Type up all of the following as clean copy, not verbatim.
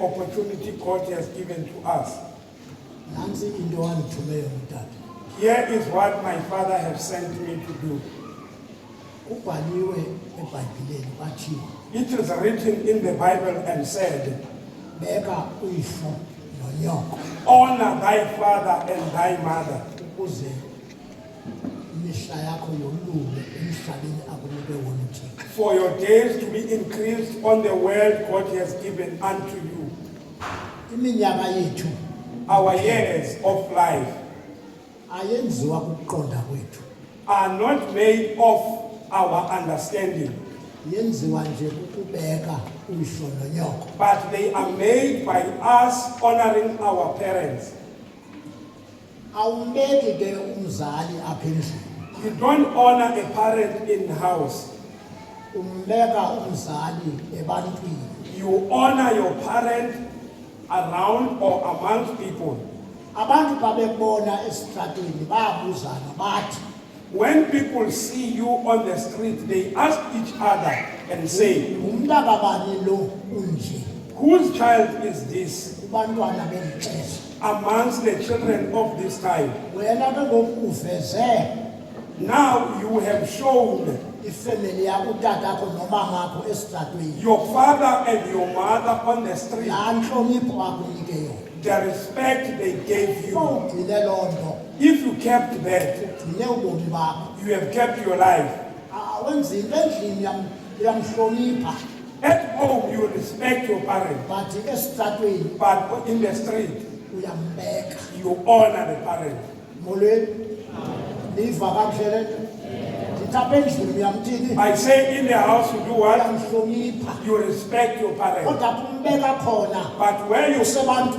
opportunity God has given to us. Nansi into wandithumeyo utata. Here is what my Father has sent me to do. Kubhaliwe eBhayibhileni kwathiwa It is written in the Bible and said, beka uyihlo nonyoko honor thy father and thy mother, ukuze imihla yakho yolume emhlabeni akunike wona uThixo. for your days to be increased on the world God has given unto you. Iminyaka yethu Our years of life ayenziwa kukuqonda kwethu, are not made of our understanding, yenziwa nje kukubeka uyihlo nonyoko. but they are made by us honoring our parents. Awumbeki ke umzali apha endlini, You don't honor a parent in the house. umbeka umzali ebantwini. You honor your parent around or amongst people. Abantu babekubona esitratweni bayabuzana bathi When people see you on the street, they ask each other and say, umntaka bani lo unje, whose child is this kubantwana beli xesha. amongst the children of this time? Wena ke ngoku uveze Now you have shown ifamily yakho utatakho nomamakho esitratweni your father and your mother on the street laa ntlonipho akunike yona. the respect they gave you. Ugcine loo nto If you kept that, ugcine ubomi bakho. you have kept your life. Awenzi into endlini uyamhlonipha, At home, you respect your parent, but esitratweni but in the street, uyambeka. you honor the parent. Molweni niva kakuhle le nto? Ndithi apha endlini uyamthini? I say in the house, you do what? Uyamhlonipha. You respect your parent. Kodwa apho umbeka khona But where you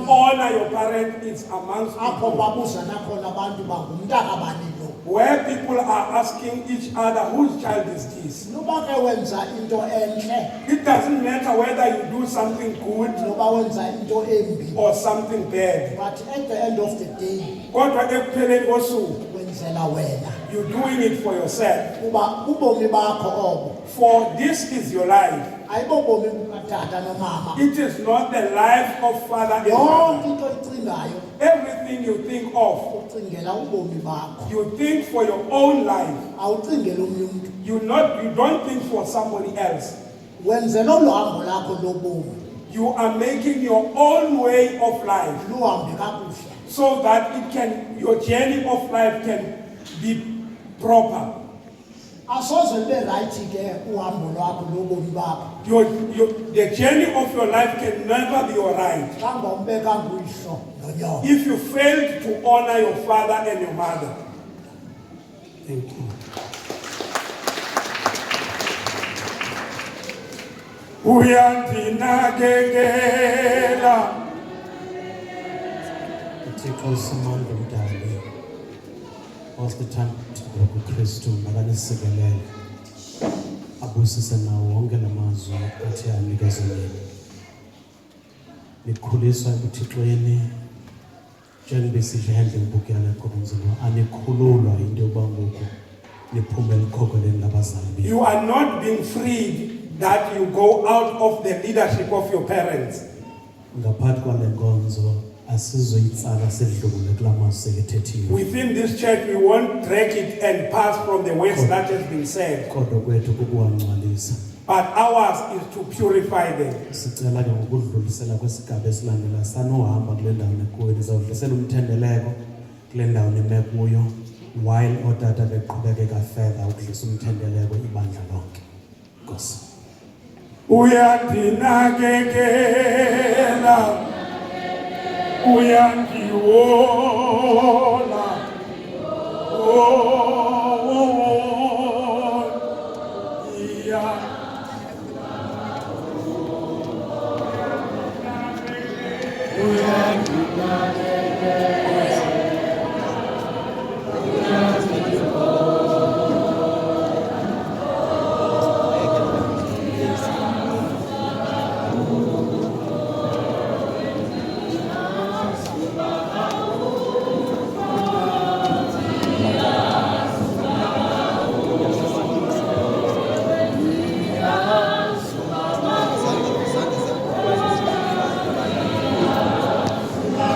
honor your parent, it's amongst apho people. babuzana khona abantu bangumntaka bani lo. Where people are asking each other, whose child is this? Noba ke wenza into entle It doesn't matter whether you do something good noba wenza into embi, or something bad. but at the end of the day Kodwa ekupheleni kosuku, wenzela wena, you're doing it for yourself. kuba ubomi bakho obo For this is your life. ayibobomi bukatata nomama. It is not the life of father and Yonke mother. into oyicingayo Everything you think of, ucingela ubomi bakho, you think for your own life. awucingeli omnye umntu. You don't think for somebody else. Wenzela olo hambo lakho lobomi You are making your own way of life luhambe kakuhle. so that your journey of life can be proper. Asoze libe rayithi ke uhambo lwakho lobomi bakho The journey of your life can never be alright xa ngombeka nguyihlo nonyoko. if you failed to honor your father and your mother. Thank you. Uyandinakekela. uThixo usimanga umdali wasithanda kuKristu nakanisikelele abusise nawo wonke lamazwi athi anikezele nikhuliswa ebuthixweni njengoba sidle handling book yale nkonzolo anikhululwa into yokuba ngoku niphume elikhokeleni labazali benu. You are not being freed that you go out of the leadership of your parents. Ngaphakathi kwale nkonzo asizoyitsala sedlule kula mazwi sekethethiwe. Within this church, we won't drag it and pass from the words that has been said. Kodwa kwethu kukuwangcwalisa. But ours is to purify them. Sicela ke ngokudlulisela kwesigaba esilandela sanohamba kule ndawo nekuyo nizawudlulisela umthendeleko kule ndawo nime kuyo while otata beqhubekeka further ukudlisa umthendeleko ibandla lonke. Nkosi. Uyandinakekela, uyandiwola, oh, oh, oh.